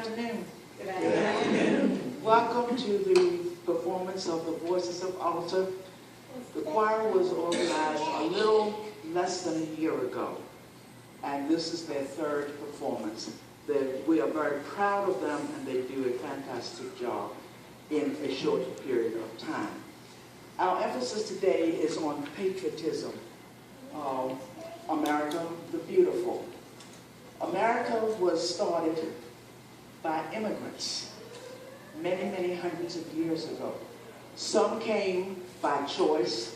afternoon. Good afternoon. Welcome to the performance of the Voices of Alta. The choir was organized a little less than a year ago, and this is their third performance. We are very proud of them, and they do a fantastic job in a short period of time. Our emphasis today is on patriotism. America the Beautiful. America was started by immigrants many, many hundreds of years ago. Some came by choice,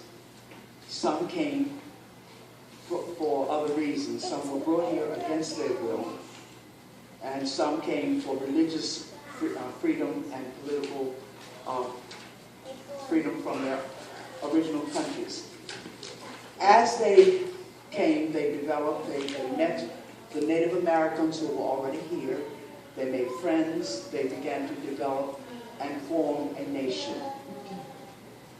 some came for other reasons. Some were brought here against their will, and some came for religious freedom and political freedom from their original countries. As they came, they developed, they met the Native Americans who were already here. They made friends, they began to develop and form a nation.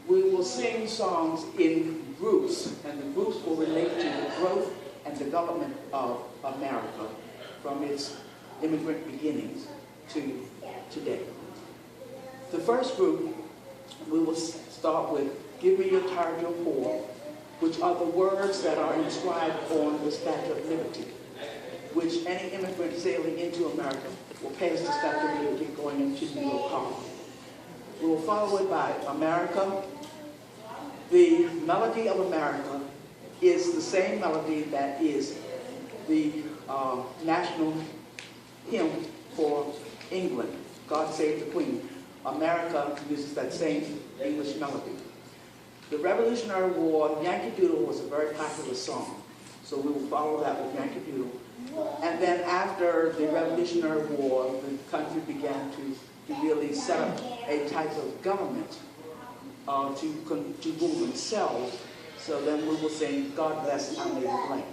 We will sing songs in groups, and the groups will relate to the growth and development of America from its immigrant beginnings to today. The first group, we will start with Give Me Your Tired, Your Poor, which are the words that are inscribed on the Statue of Liberty, which any immigrant sailing into America will pass the Statue of Liberty going into New York Harbor. We will follow it by America. The melody of America is the same melody that is the national hymn for England, God Save the Queen. America uses that same English melody. The Revolutionary War, Yankee Doodle was a very popular song, so we will follow that with Yankee Doodle. And then after the Revolutionary War, the country began to really set up a type of government to rule themselves. So then we will sing God Bless Our Native Land.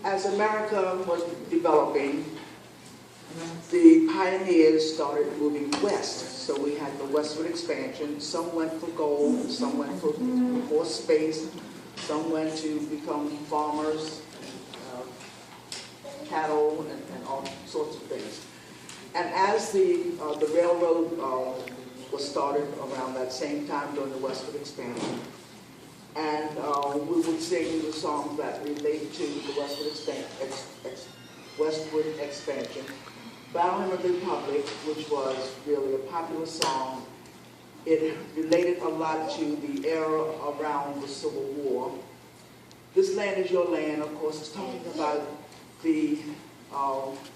As America was developing, the pioneers started moving west. So we had the westward expansion. Some went for gold, some went for more space, some went to become farmers, cattle, and all sorts of things. And as the railroad was started around that same time during the westward expansion, and we would sing the songs that relate to the westward expansion. Battle Hymn of the Republic, which was really a popular song, it related a lot to the era around the Civil War. This Land Is Your Land, of course, is talking about the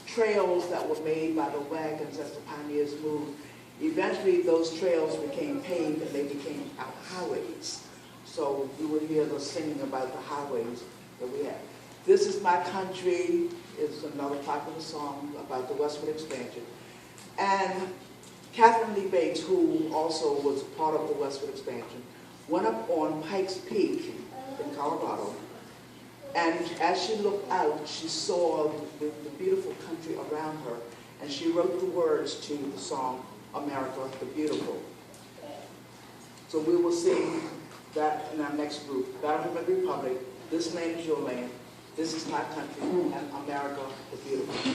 trails that were made by the wagons as the pioneers moved. Eventually, those trails became paved and they became our highways. So you would hear the singing about the highways that we have. This Is My Country is another popular song about the westward expansion. And Catherine Lee Bates, who also was part of the westward expansion, went up on Pikes Peak in Colorado. And as she looked out, she saw the beautiful country around her, and she wrote the words to the song, America the Beautiful. So we will sing that in our next group, Battle Hymn of the Republic, This Land Is Your Land, This Is My Country, and America the Beautiful.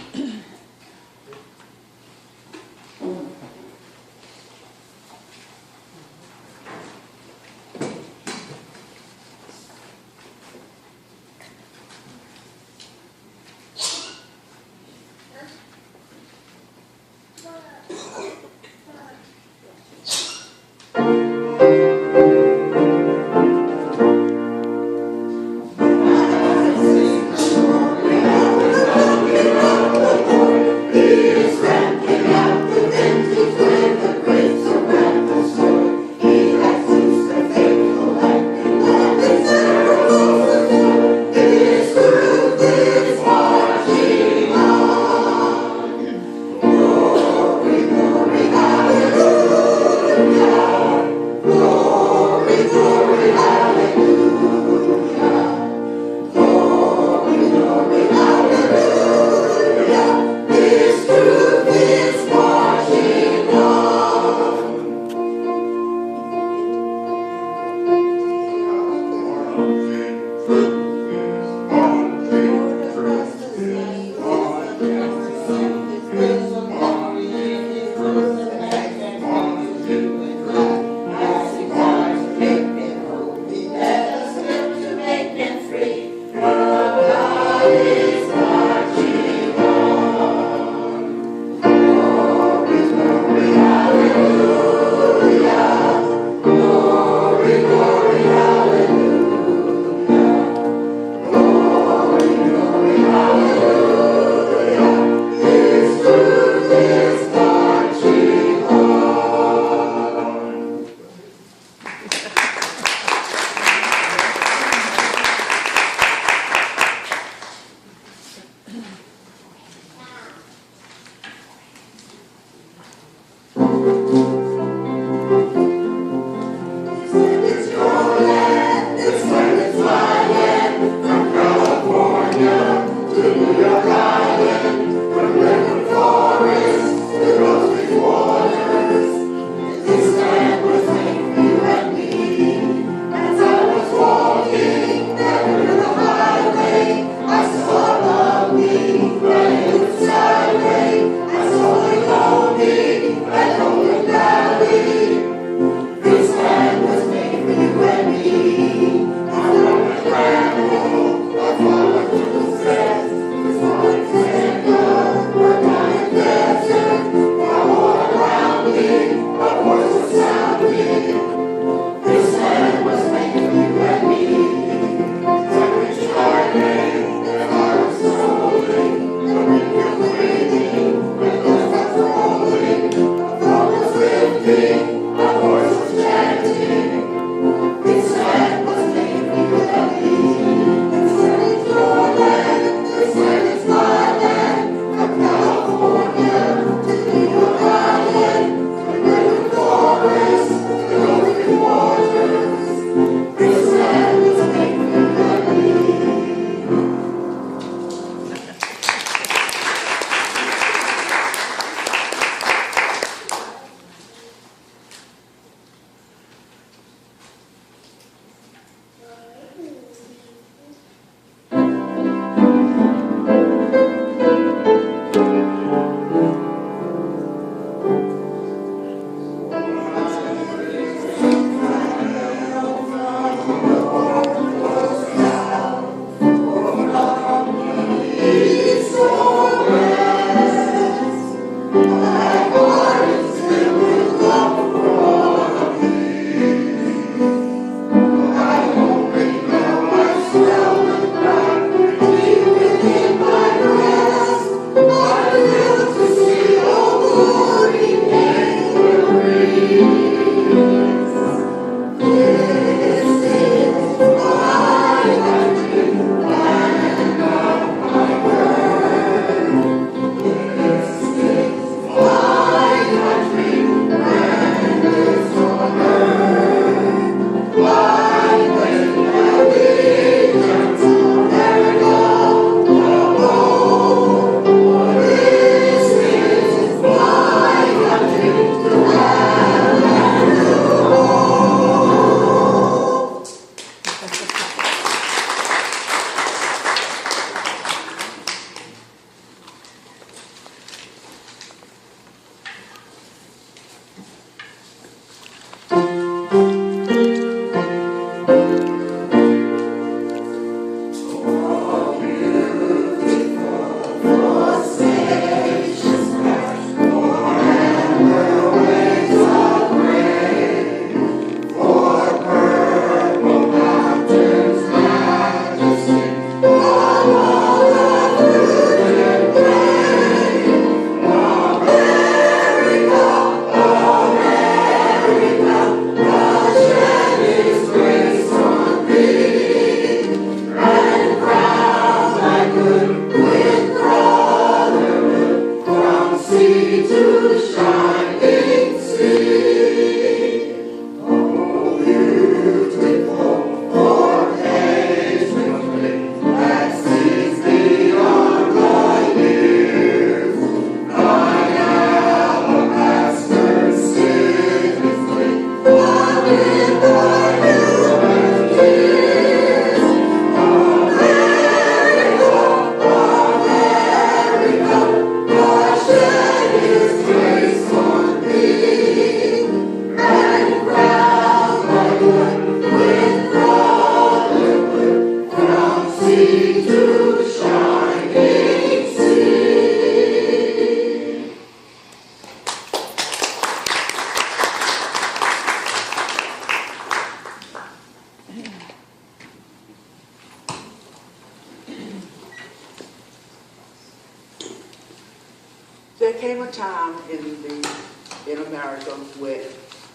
came a time in America where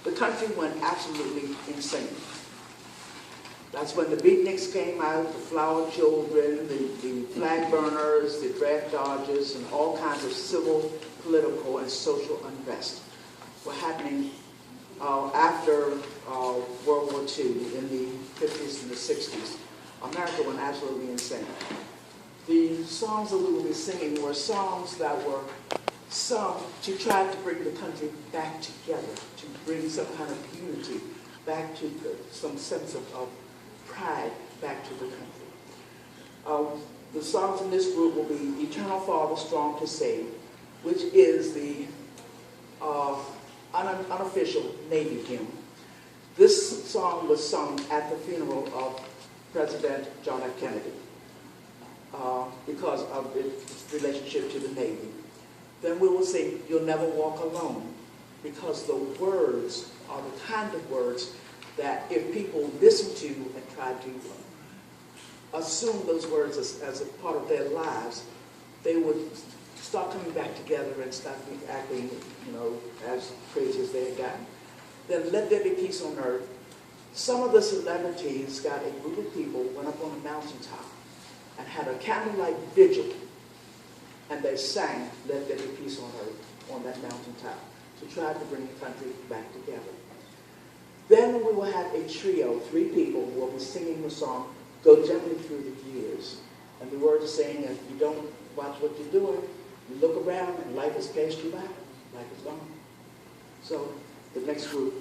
the country went absolutely insane. That's when the beatniks came out, the flower children, the flag burners, the draft dodgers, and all kinds of civil, political, and social unrest were happening after World War II in the 50s and the 60s. America went absolutely insane. The songs that we will be singing were songs that were sung to try to bring the country back together, to bring some kind of unity back to some sense of pride back to the country. The songs in this group will be Eternal Father, Strong to Save, which is the unofficial Navy hymn. This song was sung at the funeral of President John F. Kennedy because of its relationship to the Navy. Then we will sing You'll Never Walk Alone, because the words are the kind of words that if people listen to and try to assume those words as a part of their lives, they would start coming back together and start acting, as crazy as they had gotten. Then Let There Be Peace on Earth. Some of the celebrities got a group of people, went up on a mountaintop and had a candlelight vigil, and they sang Let There Be Peace on Earth on that mountaintop to try to bring the country back together. Then we will have a trio, 3 people who will be singing the song Go Gently Through the Years. And the words are saying, if you don't watch what you're doing, you look around and life has passed you by, life is gone. So the next group,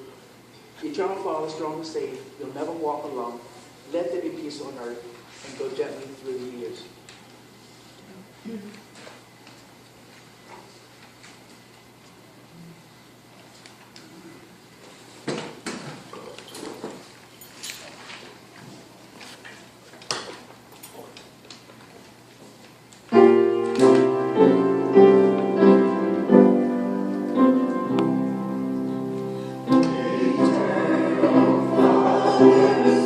Eternal Father, Strong to Save, You'll Never Walk Alone, Let There Be Peace on Earth, and Go Gently Through the Years.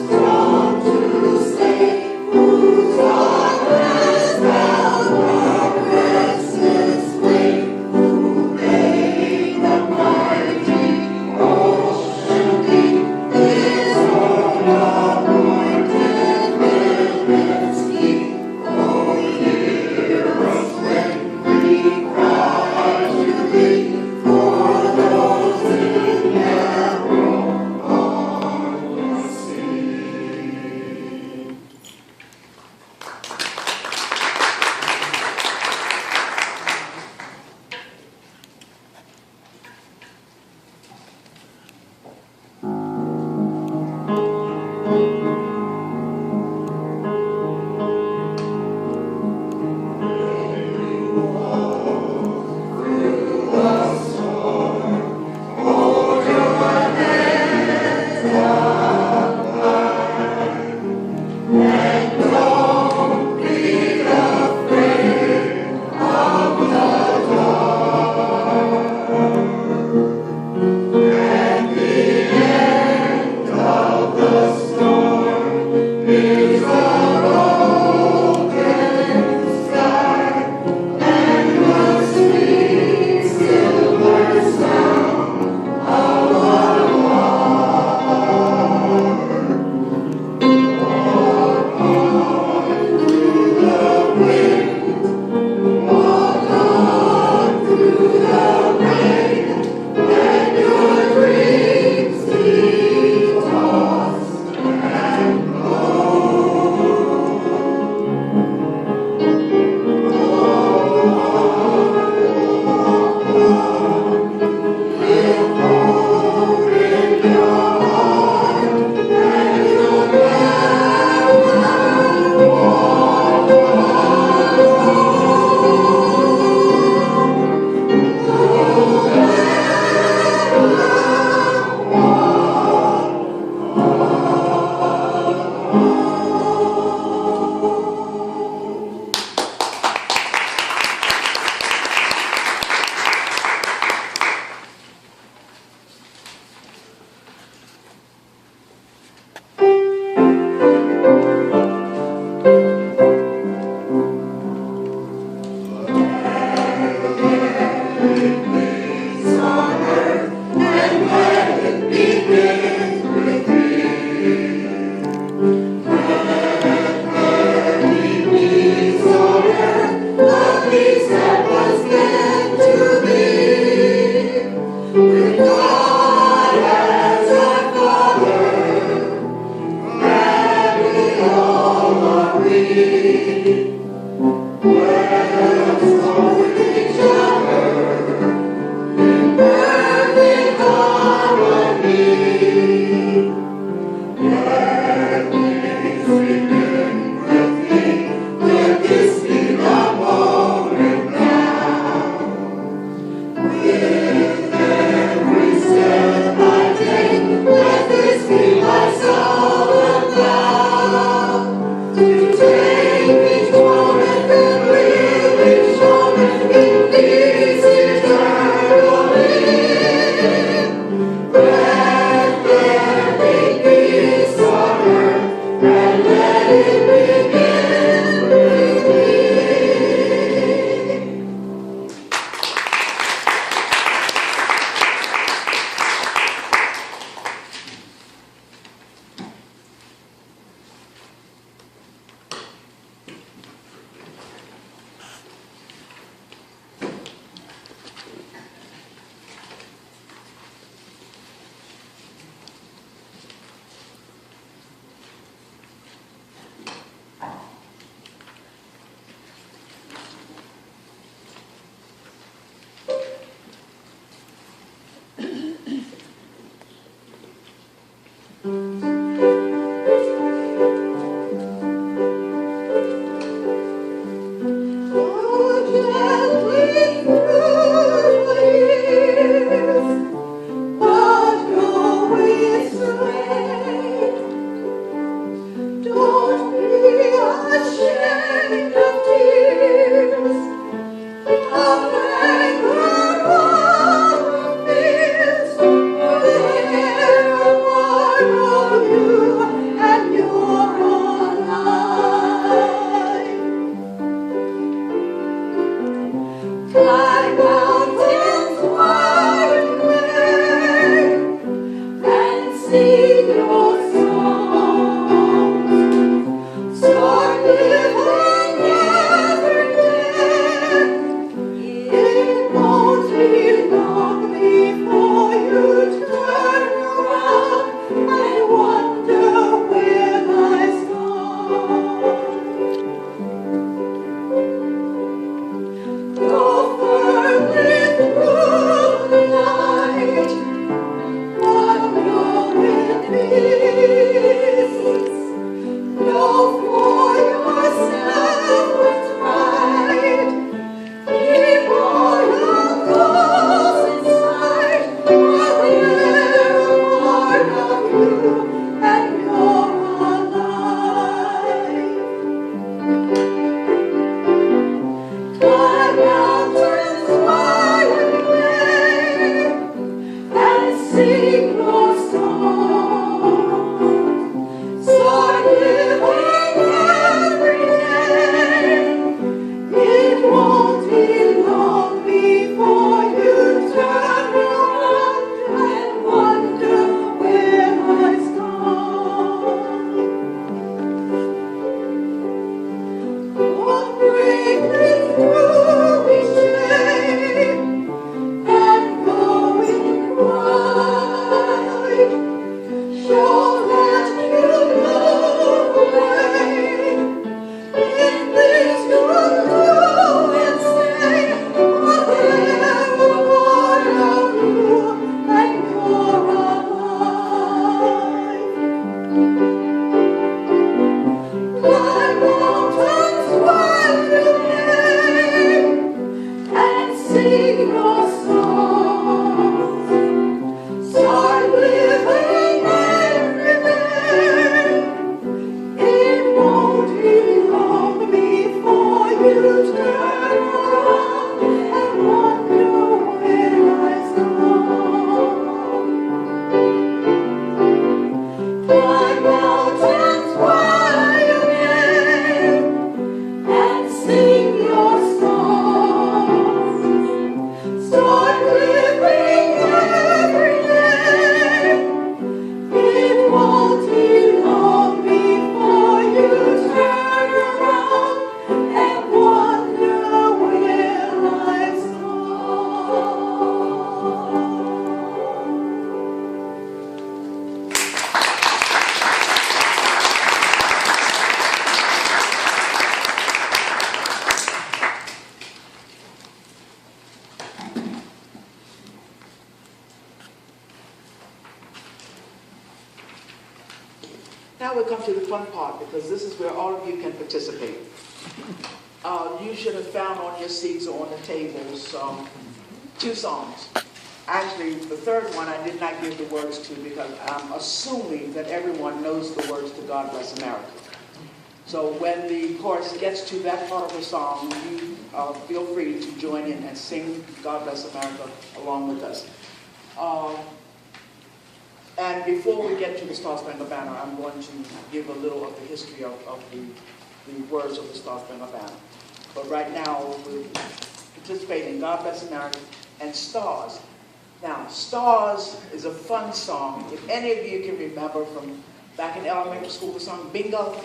Strong to save, whose heart has found Now we come to the fun part, because this is where all of you can participate. You should have found on your seats or on the tables 2 songs. Actually, the third one I did not give the words to because I'm assuming that everyone knows the words to God Bless America. So when the chorus gets to that part of the song, you feel free to join in and sing God Bless America along with us. And before we get to the Star Spangled Banner, I'm going to give a little of the history of the words of the Star Spangled Banner. But right now, we're participating in God Bless America and Stars. Now, Stars is a fun song. If any of you can remember from back in elementary school, the song Bingo.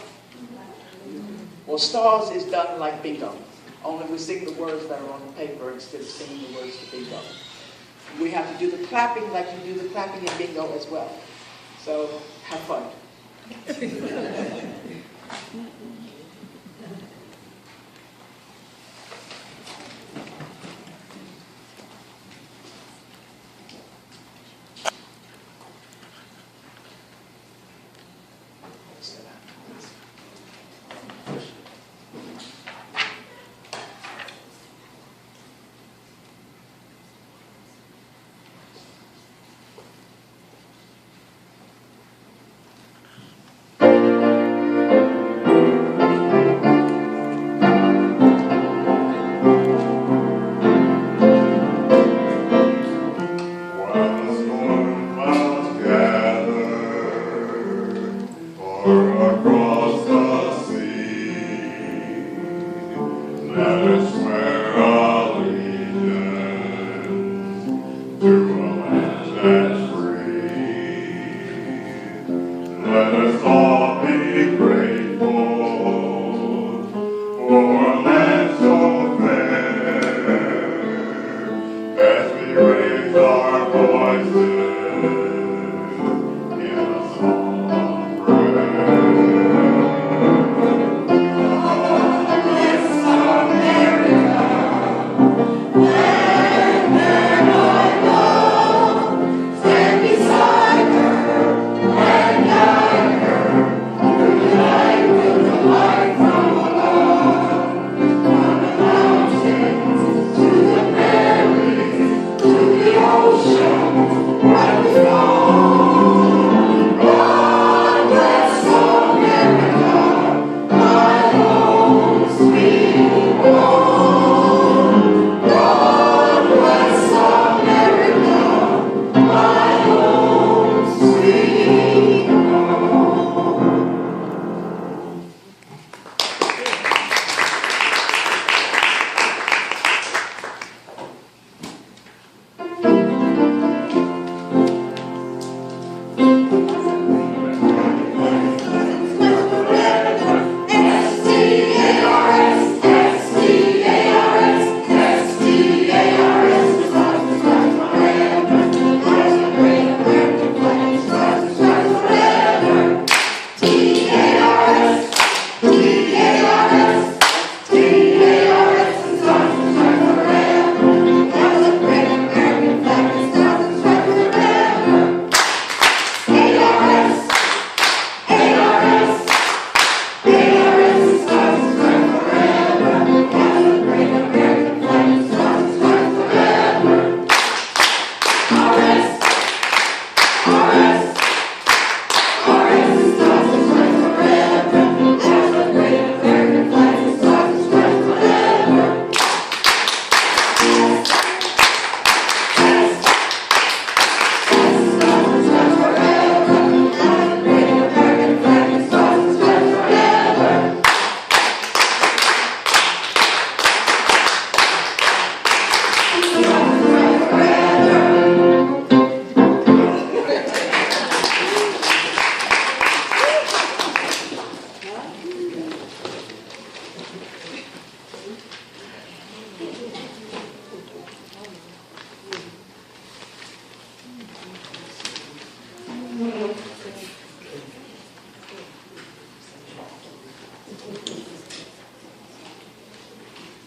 Well, Stars is done like Bingo, only we sing the words that are on the paper instead of singing the words to Bingo. We have to do the clapping like you do the clapping in Bingo as well. So, have fun.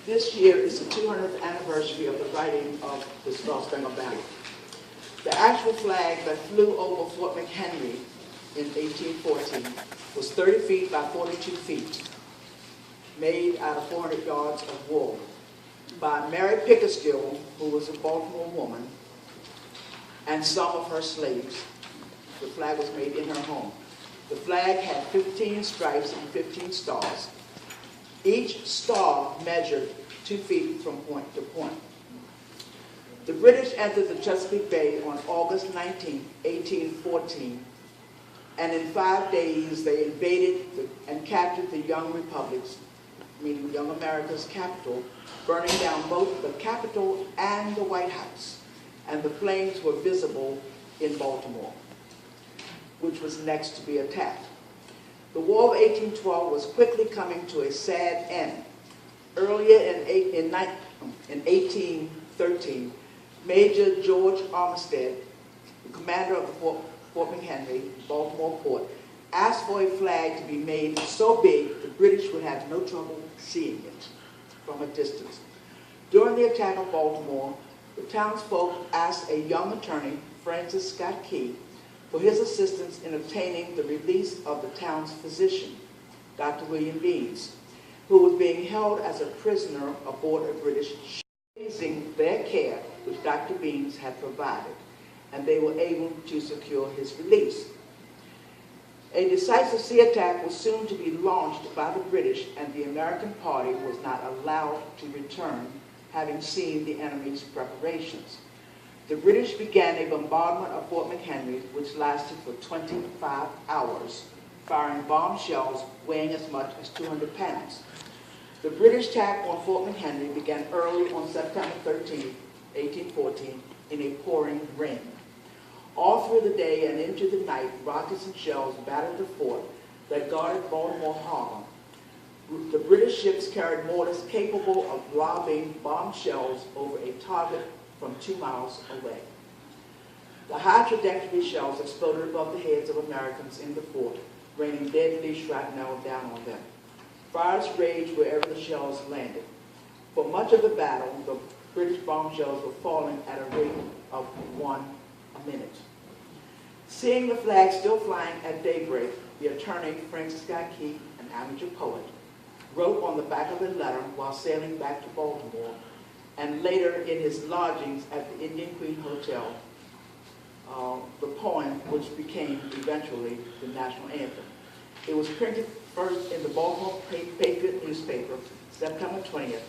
This year is the 200th anniversary of the writing of the Star-Spangled Banner. The actual flag that flew over Fort McHenry in 1814 was 30 feet by 42 feet, made out of 400 yards of wool by Mary Pickersgill, who was a Baltimore woman, and some of her slaves. The flag was made in her home. The flag had 15 stripes and 15 stars. Each star measured 2 feet from point to point. The British entered the Chesapeake Bay on August 19, 1814, and in 5 days they invaded and captured the young republics, meaning young America's capital, burning down both the Capitol and the White House, and the flames were visible in Baltimore, which was next to be attacked. The War of 1812 was quickly coming to a sad end. Earlier in 1813, Major George Armistead, the commander of the Fort McHenry, Baltimore port, asked for a flag to be made so big the British would have no trouble seeing it from a distance. During the attack on Baltimore, the townsfolk asked a young attorney, Francis Scott Key, for his assistance in obtaining the release of the town's physician, Dr. William Beans, who was being held as a prisoner aboard a British ship, using their care which Dr. Beans had provided, and they were able to secure his release. A decisive sea attack was soon to be launched by the British, and the American party was not allowed to return, having seen the enemy's preparations. The British began a bombardment of Fort McHenry, which lasted for 25 hours, firing bomb shells weighing as much as 200 pounds. The British attack on Fort McHenry began early on September 13, 1814, in a pouring rain. All through the day and into the night, rockets and shells battered the fort that guarded Baltimore Harbor. The British ships carried mortars capable of lobbing bomb shells over a target from 2 miles away. The high trajectory shells exploded above the heads of Americans in the fort, raining deadly shrapnel down on them. Fires raged wherever the shells landed. For much of the battle, the British bomb shells were falling at a rate of 1 a minute. Seeing the flag still flying at daybreak, the attorney, Francis Scott Key, an amateur poet, wrote on the back of the letter while sailing back to Baltimore, and later in his lodgings at the Indian Queen Hotel, the poem which became eventually the national anthem. It was printed first in the Baltimore Patriot newspaper, September 20th,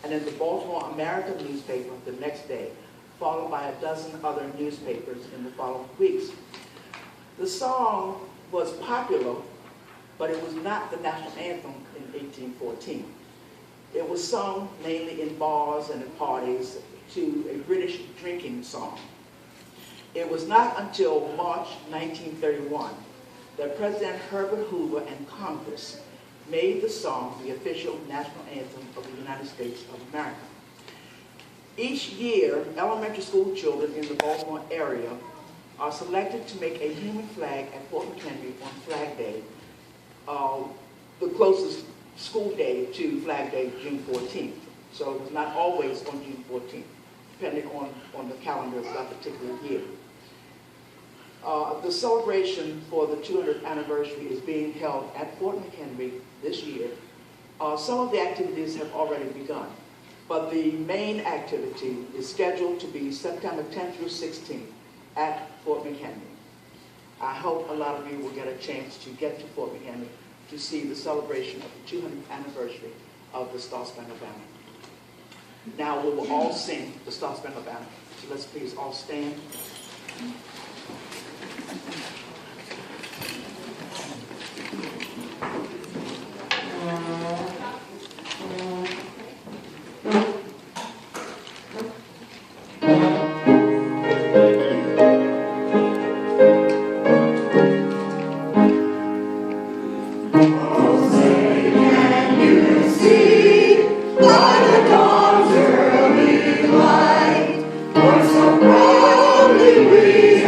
and in the Baltimore American newspaper the next day, followed by a dozen other newspapers in the following weeks. The song was popular, but it was not the national anthem in 1814. It was sung mainly in bars and in parties to a British drinking song. It was not until March 1931 that President Herbert Hoover and Congress made the song the official national anthem of the United States of America. Each year, elementary school children in the Baltimore area are selected to make a human flag at Fort McHenry on Flag Day, the closest school day to Flag Day, June 14th. So it was not always on June 14th, depending on the calendar of that particular year. The celebration for the 200th anniversary is being held at Fort McHenry this year. Some of the activities have already begun, but the main activity is scheduled to be September 10th through 16th at Fort McHenry. I hope a lot of you will get a chance to get to Fort McHenry to see the celebration of the 200th anniversary of the Star-Spangled Banner. Now we will all sing the Star-Spangled Banner. So let's please all stand. For so proudly we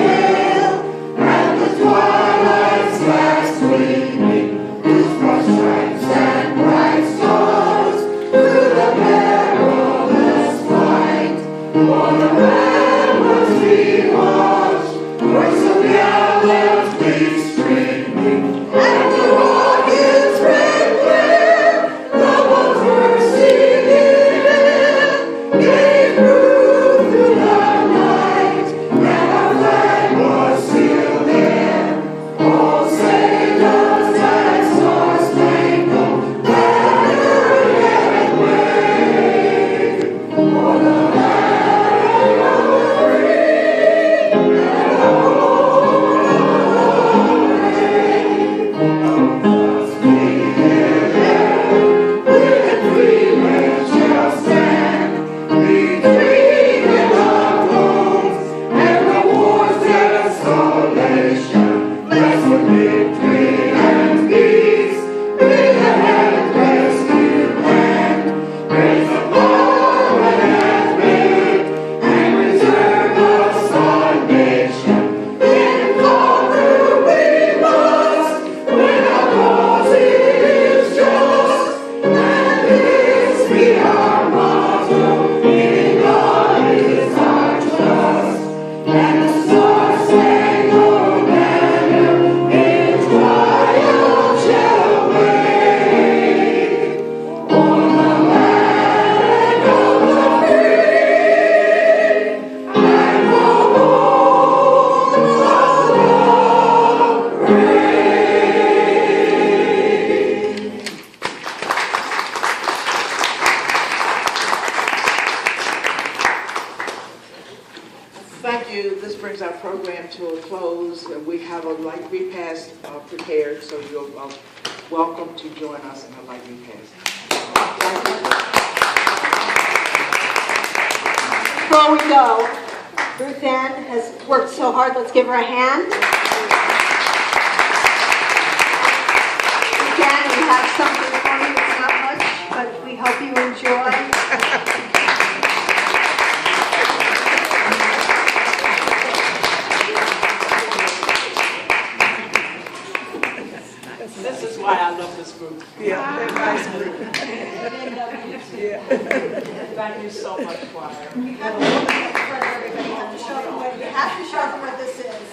to a close. We have a light repast prepared, so you're welcome to join us in a light repast. Before we go, Ruth Ann has worked so hard. Let's give her a hand. Again, we have something for you. It's not much, but we hope you enjoy. This is why I love this group. Yeah, they're nice group. Thank you so much, choir. We have to look at it in front of everybody. You have to show them what this is.